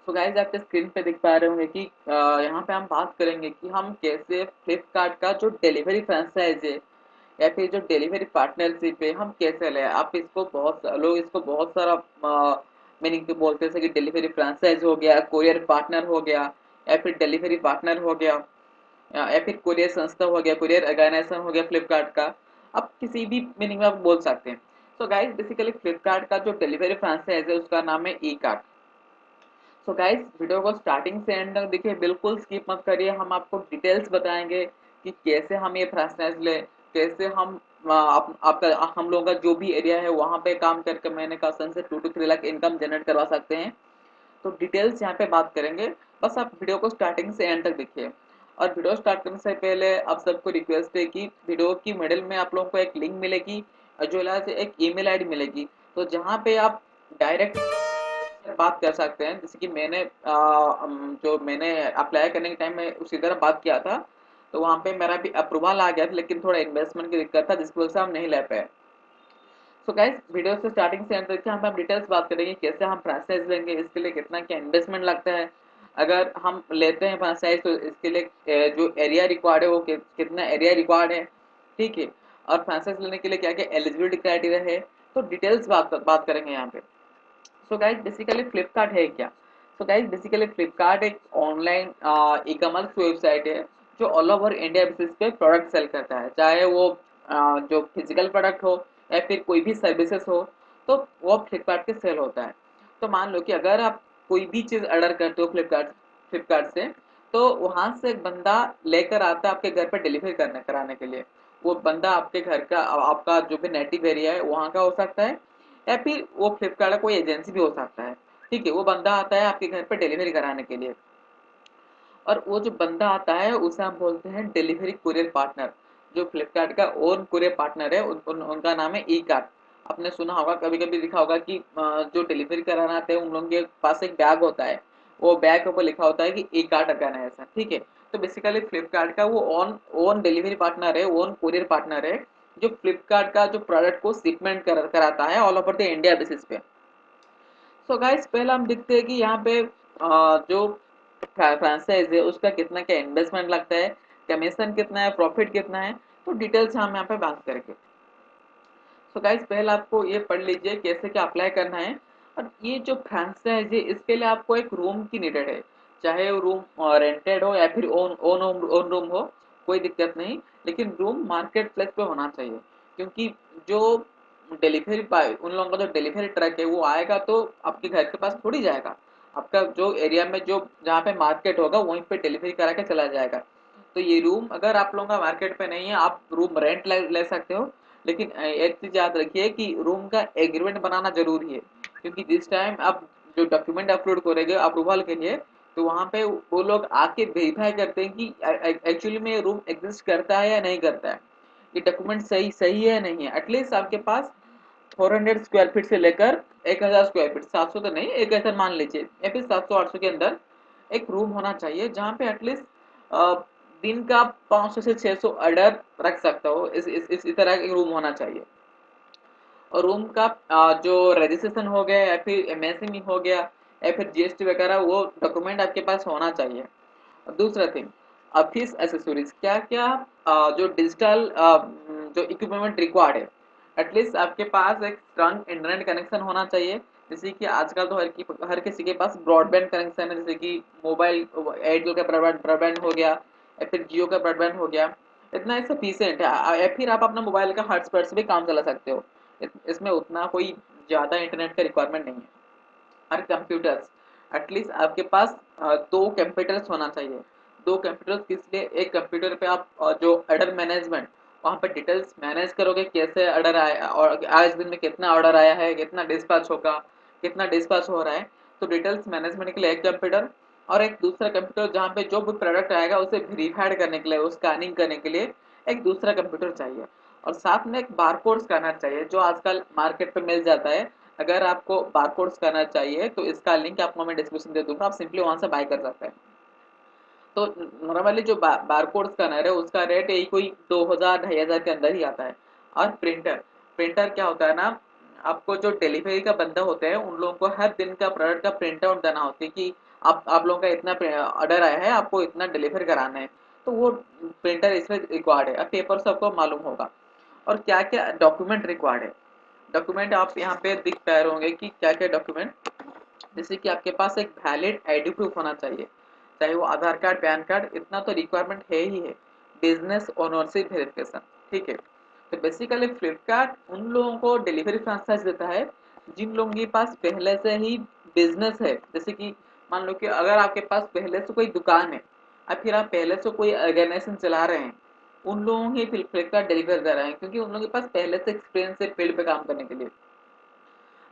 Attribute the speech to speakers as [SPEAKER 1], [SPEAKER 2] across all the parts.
[SPEAKER 1] तो गाइस आपके स्क्रीन पे देख पा रहे होंगे कि यहाँ पे हम बात करेंगे कि हम कैसे फ्लिपकार्ट का जो डिलीवरी फ्रेंचाइज है या फिर जो डिलीवरी पार्टनरशिप है हम कैसे लें। आप इसको बहुत लोग इसको बहुत सारा मीनिंग पे बोलते हैं, जैसे कि डिलीवरी फ्रेंचाइज हो गया, कोरियर पार्टनर हो गया, या फिर डिलीवरी पार्टनर हो गया, या फिर कोरियर संस्था हो गया, कोरियर ऑर्गेनाइजेशन हो गया फ्लिपकार्ट का। आप किसी भी मीनिंग में आप बोल सकते हैं। तो गाइस बेसिकली फ्लिपकार्ट का जो डिलीवरी फ्रेंचाइज है उसका नाम है e cart. So guys video को स्टार्टिंग से एंड तक देखिए, बिल्कुल स्किप मत करिए। हम आपको डिटेल्स बताएंगे कि कैसे हम ये फ्रेंचाइज ले, कैसे हम आपका हम लोगों का जो भी एरिया है वहाँ पे काम करके महीने का सन से 2 to 3 लाख इनकम जनरेट करवा सकते हैं। तो डिटेल्स यहाँ पे बात करेंगे। बस आप वीडियो को स्टार्टिंग से एंड तक देखिए। और वीडियो स्टार्ट करने से पहले आप सबको रिक्वेस्ट है कि वीडियो की मिडिल में आप लोगों को एक लिंक मिलेगी और जो से एक ईमेल आईडी मिलेगी, तो जहाँ पे आप डायरेक्ट बात कर सकते हैं। जैसे कि जो मैंने अप्लाई करने के टाइम में उसी तरह बात किया था, तो वहाँ पे मेरा भी अप्रूवल आ गया था, लेकिन थोड़ा इन्वेस्टमेंट की दिक्कत था जिसकी वजह से हम नहीं ले पाए। सो गाइस वीडियो से स्टार्टिंग से एंड तक यहाँ पे हम डिटेल्स बात करेंगे कैसे हम फ्रेंचाइज लेंगे, इसके लिए कितना क्या इन्वेस्टमेंट लगता है। अगर हम लेते हैं फ्रेंचाइज तो इसके लिए जो एरिया रिक्वायर्ड है वो कितना एरिया रिक्वायर्ड है, ठीक है। और फ्रेंचाइज लेने के लिए क्या क्या एलिजिबिलिटी क्राइटेरिया है, तो डिटेल्स बात करेंगे यहाँ पे। सो गाइस बेसिकली फ्लिपकार्ट है क्या? सो गाइस बेसिकली फ्लिपकार्ट एक ऑनलाइन ई कॉमर्स वेबसाइट है जो ऑल ओवर इंडिया बेसिस पे प्रोडक्ट सेल करता है, चाहे वो जो फिजिकल प्रोडक्ट हो या फिर कोई भी सर्विसेज हो, तो वो फ्लिपकार्ट के सेल होता है। तो मान लो कि अगर आप कोई भी चीज़ ऑर्डर करते हो फ्लिपकार्ट फ्लिपकार्ट से, तो वहाँ से एक बंदा लेकर आता है आपके घर पर डिलीवरी करने कराने के लिए। वो बंदा आपके घर का आपका जो भी नेटिव एरिया है वहाँ का हो सकता है, या फिर वो फ्लिपकार्ट का कोई एजेंसी भी हो सकता है, ठीक है। वो बंदा आता है आपके घर पे डिलीवरी कराने के लिए, और वो जो बंदा आता है उसे हम बोलते हैं डिलीवरी कुरियर पार्टनर। जो फ्लिपकार्ट का ओन कुरियर पार्टनर है उनका नाम है ई कार्ट। आपने सुना होगा, कभी कभी लिखा होगा कि जो डिलीवरी कराना आते हैं उन लोगों के पास एक बैग होता है, वो बैग के ऊपर लिखा होता है कि ई कार्ट ऑर्गेनाइजेशन, ठीक है। तो बेसिकली फ्लिपकार्ट का वो ओन ओन डिलीवरी पार्टनर है, ओन कुरियर पार्टनर है, जो फ्लिपकार्ट का जो प्रोडक्ट को शिपमेंट कराता है all over the India basis पे। सो गाइस पहले हम देखते हैं कि यहाँ पे जो फ्रांचाइज है उसका कितना क्या इन्वेस्टमेंट लगता है, कमीशन कितना है, प्रॉफिट कितना है। तो डिटेल्स हम यहाँ पे बात करेंगे। सो गाइस पहले आपको ये पढ़ लीजिए कैसे क्या अप्लाई करना है। और ये जो फ्रांचाइज है इसके लिए आपको एक रूम की नीडेड है, चाहे वो रूम रेंटेड हो या फिर ओन ओन ओन रूम हो, कोई दिक्कत नहीं। लेकिन रूम मार्केट प्लेस पे होना चाहिए, क्योंकि जो डिलीवरी पाए उन लोगों का जो डिलीवरी ट्रक है वो आएगा तो आपके घर के पास थोड़ी जाएगा। आपका जो एरिया में जो जहाँ पे मार्केट होगा वहीं पे डिलीवरी करा के चला जाएगा। तो ये रूम अगर आप लोगों का मार्केट पे नहीं है, आप रूम रेंट ले सकते हो। लेकिन एक चीज याद रखिए कि रूम का एग्रीमेंट बनाना जरूरी है, क्योंकि जिस टाइम आप जो डॉक्यूमेंट अपलोड करोगे अप्रूवल के लिए, तो वहाँ पे वो लोग आके वेरीफाई करते हैं कि एक्चुअली में रूम एग्जिस्ट करता है या नहीं करता है, ये डॉक्यूमेंट सही सही है नहीं है। एटलीस्ट आपके पास 400 स्क्वायर फीट से लेकर 1000 स्क्वायर फीट, 700 तो नहीं, 1000 मान लीजिए, या फिर 700-800 के अंदर एक रूम होना चाहिए जहाँ पे एटलीस्ट दिन का 500 से 600 ऑर्डर रख सकता हो। इस तरह का रूम होना चाहिए। और रूम का जो रजिस्ट्रेशन हो गया या फिर एमएसएमई हो गया या फिर जीएसटी वगैरह, वो डॉक्यूमेंट आपके पास होना चाहिए। और दूसरा थिंग, ऑफिस एसेसरीज क्या क्या, जो डिजिटल जो इक्विपमेंट रिक्वायर्ड है, एटलीस्ट आपके पास एक स्ट्रांग इंटरनेट कनेक्शन होना चाहिए। जैसे कि आजकल तो हर किसी के पास ब्रॉडबैंड कनेक्शन है, जैसे कि मोबाइल एयरटेल का ब्रॉडबैंड हो गया या फिर जियो का ब्रॉडबैंड हो गया। इतना सफिशियंट है, या फिर आप अपना मोबाइल का हॉटस्पॉट से भी काम चला सकते हो। इसमें उतना कोई ज़्यादा इंटरनेट का रिक्वायरमेंट नहीं है। और कंप्यूटर्स, एटलीस्ट आपके पास 2 कंप्यूटर्स होना चाहिए। 2 कंप्यूटर्स किस लिए? एक कंप्यूटर पे आप जो ऑर्डर मैनेजमेंट, वहाँ पे डिटेल्स मैनेज करोगे कैसे ऑर्डर आया और आज दिन में कितना ऑर्डर आया है, कितना डिस्पैच होगा, कितना डिस्पैच हो रहा है। तो डिटेल्स मैनेजमेंट के लिए एक कंप्यूटर, और एक दूसरा कंप्यूटर जहाँ पे जो भी प्रोडक्ट आएगा उसे वेरीफाइड करने के लिए, उस स्कैनिंग करने के लिए एक दूसरा कंप्यूटर चाहिए। और साथ में एक बारकोड स्कैनर चाहिए जो आजकल मार्केट पे मिल जाता है। अगर आपको बारकोड स्कैनर चाहिए तो इसका लिंक आपको मैं डिस्क्रिप्शन दे दूंगा, आप सिंपली वहां से बाय कर सकते हैं। तो नॉर्मली जो बारकोड स्कैनर है उसका रेट यही कोई 2000 2500 के अंदर ही आता है। और प्रिंटर, प्रिंटर क्या होता है ना, आपको जो डिलीवरी का बंदा होता है उन लोगों को हर दिन का प्रोडक्ट का प्रिंट आउट देना होता है कि आप लोगों का इतना ऑर्डर आया है, आपको इतना डिलीवर कराना है, तो वो प्रिंटर इसमें रिक्वायर्ड है। अब पेपर सबको मालूम होगा। और क्या क्या डॉक्यूमेंट रिक्वायर्ड है, डॉक्यूमेंट आप यहाँ पे दिख पा रहे होंगे कि क्या क्या डॉक्यूमेंट। जैसे कि आपके पास एक वैलिड आईडी प्रूफ होना चाहिए, चाहे वो आधार कार्ड, पैन कार्ड, इतना तो रिक्वायरमेंट है ही है। बिजनेस ओनरशिप वेरिफिकेशन, ठीक है। तो बेसिकली फ्लिपकार्ट उन लोगों को डिलीवरी फ्रेंचाइज देता है जिन लोगों के पास पहले से ही बिजनेस है। जैसे कि मान लो कि अगर आपके पास पहले से कोई दुकान है, और फिर आप पहले से कोई ऑर्गेनाइजेशन चला रहे हैं, उन लोगों ही फ्लिपकार्ट डिलीवर कर रहे हैं, क्योंकि उन लोगों के पास पहले से एक्सपीरियंस है फील्ड पे काम करने के लिए।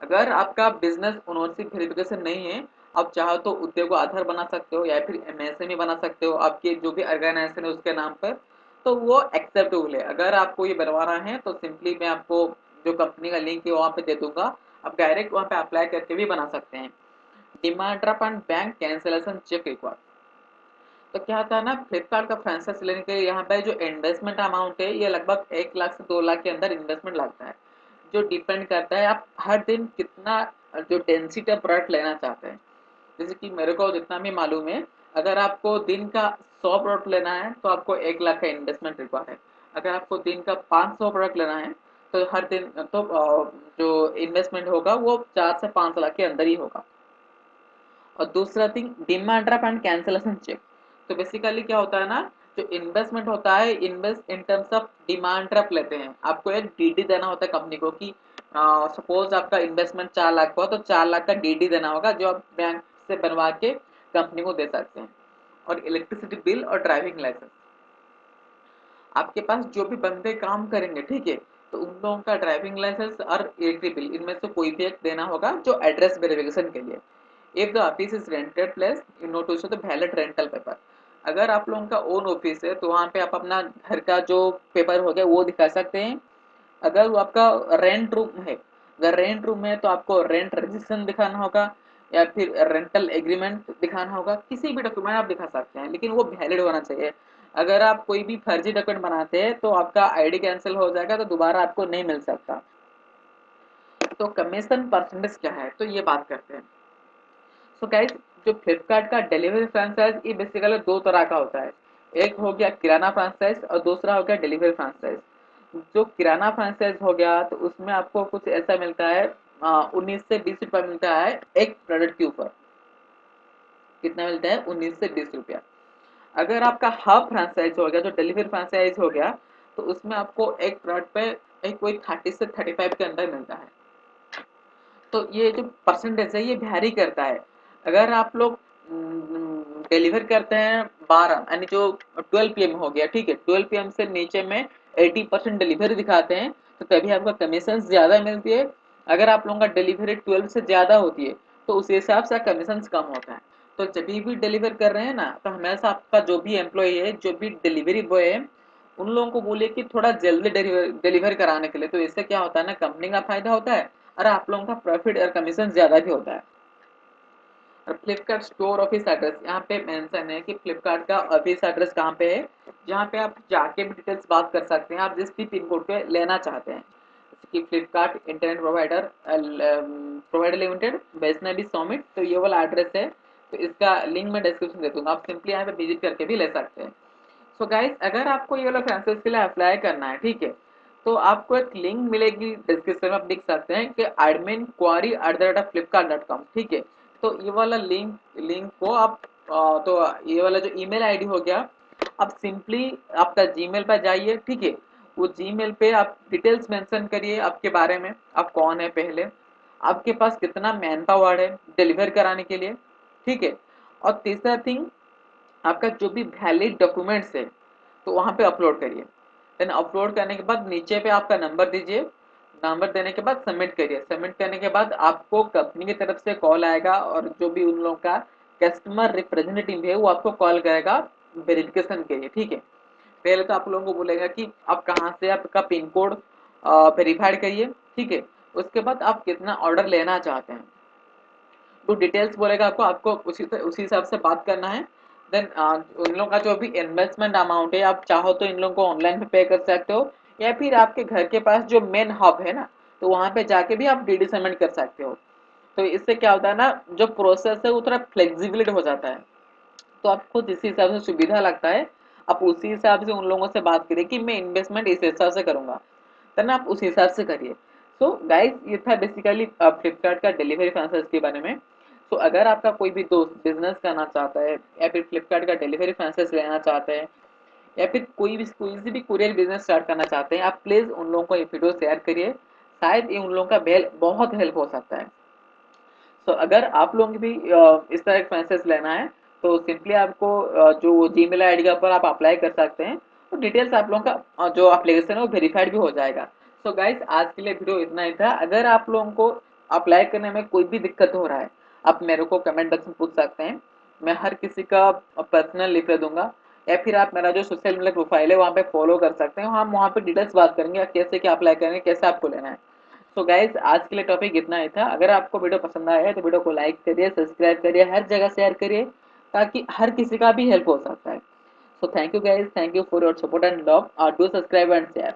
[SPEAKER 1] अगर आपका बिजनेस ओनरशिप वेरिफिकेशन नहीं है, आप चाहो तो उद्योग आधार बना सकते हो या फिर एमएसएमई बना सकते हो, आपके जो भी ऑर्गेनाइजेशन है उसके नाम पर, तो वो एक्सेप्टेबल है। अगर आपको ये बनवाना है तो सिंपली मैं आपको जो कंपनी का लिंक है वहाँ पे दे दूंगा, आप डायरेक्ट वहाँ पे अप्लाई करके भी बना सकते हैं। Demand draft and bank cancellation cheque required. तो क्या होता है ना, फ्लिपकार्ट का फ्रेंचाइज लेने के लिए यहाँ पे जो इन्वेस्टमेंट अमाउंट है, ये लगभग 1 लाख से 2 लाख के अंदर इन्वेस्टमेंट लगता है, जो डिपेंड करता है आप हर दिन कितना जो डेंसिटी ऑफ प्रोडक्ट लेना चाहते हैं। जैसे कि मेरे को जितना भी मालूम है, अगर आपको दिन का 100 प्रोडक्ट लेना है तो आपको 1 लाख का इन्वेस्टमेंट रिक्वायर है। अगर आपको दिन का 500 प्रोडक्ट लेना है तो हर दिन तो जो इन्वेस्टमेंट होगा वो 4 से 5 लाख के अंदर ही होगा। और दूसरा thing, demand draft and cancellation cheque. तो बेसिकली क्या होता है ना, जो इन्वेस्टमेंट होता है, invest in terms of demand draft लेते हैं। आपको एक डीडी देना होता है कंपनी को कि सपोज आपका इन्वेस्टमेंट 4 लाख हुआ तो 4 लाख का डीडी देना होगा, जो आप बैंक से बनवा के कंपनी को दे सकते हैं। और इलेक्ट्रिसिटी बिल और ड्राइविंग लाइसेंस, आपके पास जो भी बंदे काम करेंगे, ठीक है, तो उन लोगों का ड्राइविंग लाइसेंस और इलेक्ट्रिक बिल, इनमें से कोई भी एक देना होगा जो एड्रेस वेरिफिकेशन के लिए। If the office is rented place, you know to show the valid rental paper. अगर आप लोगों का ओन ऑफिस है तो वहाँ पे आप अपना घर का जो पेपर हो गया वो दिखा सकते हैं। अगर वो आपका रेंट रूम है, अगर रेंट रूम है तो आपको रेंट रजिस्ट्रेशन दिखाना होगा या फिर रेंटल एग्रीमेंट दिखाना होगा। किसी भी डॉक्यूमेंट आप दिखा सकते हैं, लेकिन वो वैलिड होना चाहिए। अगर आप कोई भी फर्जी डॉक्यूमेंट बनाते हैं तो आपका आईडी कैंसिल हो जाएगा, तो दोबारा आपको नहीं मिल सकता। तो कमीशन परसेंटेज क्या है, तो ये बात करते हैं। सो गाइस, जो फ्लिपकार्ट का डिलीवरी फ्रेंचाइज, ये बेसिकली दो तरह का होता है। एक हो गया किराना फ्रेंचाइज और दूसरा हो गया डिलीवरी फ्रेंचाइज। जो किराना फ्रेंचाइज हो गया तो उसमें आपको कुछ ऐसा मिलता है, 19 से 20 रुपया मिलता है एक प्रोडक्ट के ऊपर। कितना मिलता है? 19 से 20 रुपया। अगर आपका हब फ्रेंचाइज हो गया, जो डिलीवरी फ्रेंचाइज हो गया, तो उसमें आपको एक प्रोडक्ट पे एक कोई 30 से 35 के अंदर मिलता है। तो ये जो परसेंटेज है ये वैरी करता है। अगर आप लोग डिलीवर करते हैं 12, यानी जो 12 PM हो गया, ठीक है, 12 PM से नीचे में 80% डिलीवरी दिखाते हैं, तो तभी आपका कमीशन ज़्यादा मिलती है। अगर आप लोगों का डिलीवरी 12 से ज़्यादा होती है तो उस हिसाब से कमीशन कम होता है। तो जब भी डिलीवर कर रहे हैं ना, तो हमेशा आपका जो भी एम्प्लॉय है, जो भी डिलीवरी बॉय है, उन लोगों को बोलिए कि थोड़ा जल्दी डिलीवर कराने के लिए। तो इससे क्या होता है ना, कंपनी का फायदा होता है और आप लोगों का प्रॉफिट और कमीशन ज़्यादा भी होता है। और फ्लिपकार्ट स्टोर ऑफिस एड्रेस, यहाँ पे मेंशन है कि फ्लिपकार्ट का ऑफिस एड्रेस कहाँ पे है, जहाँ पे आप जाके भी डिटेल्स बात कर सकते हैं, आप जिस भी पिन कोड पे लेना चाहते हैं। जैसे कि Flipkart internet provider provider limited, Vaishnavi summit, तो ये वाला एड्रेस है। तो इसका लिंक मैं डिस्क्रिप्शन दे दूंगा, आप सिंपली यहाँ पे विजिट करके भी ले सकते हैं। सो गाइस, अगर आपको ये वाला फ्रेंचाइज के लिए अप्लाई करना है, ठीक है, तो आपको एक लिंक मिलेगी डिस्क्रिप्शन में, आप देख सकते हैं कि admin@flipkart.com, ठीक है। तो ये वाला लिंक लिंक को आप तो ये वाला जो ईमेल आईडी हो गया, आप सिंपली आपका जीमेल पर जाइए, ठीक है। वो जीमेल पे आप डिटेल्स मेंशन करिए आपके बारे में, आप कौन है पहले, आपके पास कितना मैन पावर है डिलीवर कराने के लिए, ठीक है। और तीसरा थिंग, आपका जो भी वैलिड डॉक्यूमेंट्स है तो वहाँ पे अपलोड करिए। देन अपलोड करने के बाद नीचे पे आपका नंबर दीजिए। नंबर देने के बाद सबमिट करिए। सबमिट करने के बाद आपको कंपनी की तरफ से कॉल आएगा, और जो भी उन लोगों का कस्टमर रिप्रेजेंटेटिव है वो आपको कॉल करेगा वेरिफिकेशन के लिए, ठीक है। पहले तो आप लोगों को बोलेगा कि आप कहाँ से आपका पिन कोड वेरीफाइड करिए, ठीक है। उसके बाद आप कितना ऑर्डर लेना चाहते हैं तो डिटेल्स बोलेगा आपको, आपको उसी हिसाब से बात करना है। देन उन लोगों का जो भी इन्वेस्टमेंट अमाउंट है, आप चाहो तो इन लोगों को ऑनलाइन पे पे कर सकते हो, या फिर आपके घर के पास जो मेन हब है ना, तो वहाँ पे जाके भी आप डीडी सबमिट कर सकते हो। तो इससे क्या होता है ना, जो प्रोसेस है वो थोड़ा फ्लेक्सिबिलिटी हो जाता है। तो आपको जिस हिसाब से सुविधा लगता है, आप उसी हिसाब से उन लोगों से बात करिए कि मैं इन्वेस्टमेंट इस हिसाब से करूंगा, तो ना आप उस हिसाब से करिए। सो गाइस, ये था बेसिकली फ्लिपकार्ट का डिलीवरी फ्रांचाइज के बारे में। सो अगर आपका कोई भी दोस्त बिजनेस करना चाहता है या फिर फ्लिपकार्ट का डिलीवरी फ्रांचाइज लेना चाहते हैं या फिर कोई सी भी कुरियर बिजनेस स्टार्ट करना चाहते हैं, आप प्लीज उन लोगों को ये वीडियो शेयर करिए। शायद ये उन लोगों का बेल बहुत हेल्प हो सकता है। सो अगर आप लोगों की भी इस तरह का फ्रांचाइज लेना है, तो सिंपली आपको जो जीमेल आईडी के ऊपर आप अप्लाई कर सकते हैं। तो डिटेल्स आप लोगों का जो एप्लीकेशन है वो वेरीफाइड भी हो जाएगा। सो गाइस, आज के लिए वीडियो इतना ही था। अगर आप लोगों को अप्लाई करने में कोई भी दिक्कत हो रहा है, आप मेरे को कमेंट बॉक्स में पूछ सकते हैं। मैं हर किसी का पर्सनल लिख दूंगा, या फिर आप मेरा जो सोशल मीडिया प्रोफाइल है वहाँ पे फॉलो कर सकते हैं। हम वहाँ पे डिटेल्स बात करेंगे कैसे क्या अप्लाई करेंगे, कैसे आपको लेना है। सो गाइज, आज के लिए टॉपिक इतना ही था। अगर आपको वीडियो पसंद आया है तो वीडियो को लाइक करिए, सब्सक्राइब करिए, हर जगह शेयर करिए, ताकि हर किसी का भी हेल्प हो सकता है। So thank you guys, thank you for your support and love. Do subscribe and share.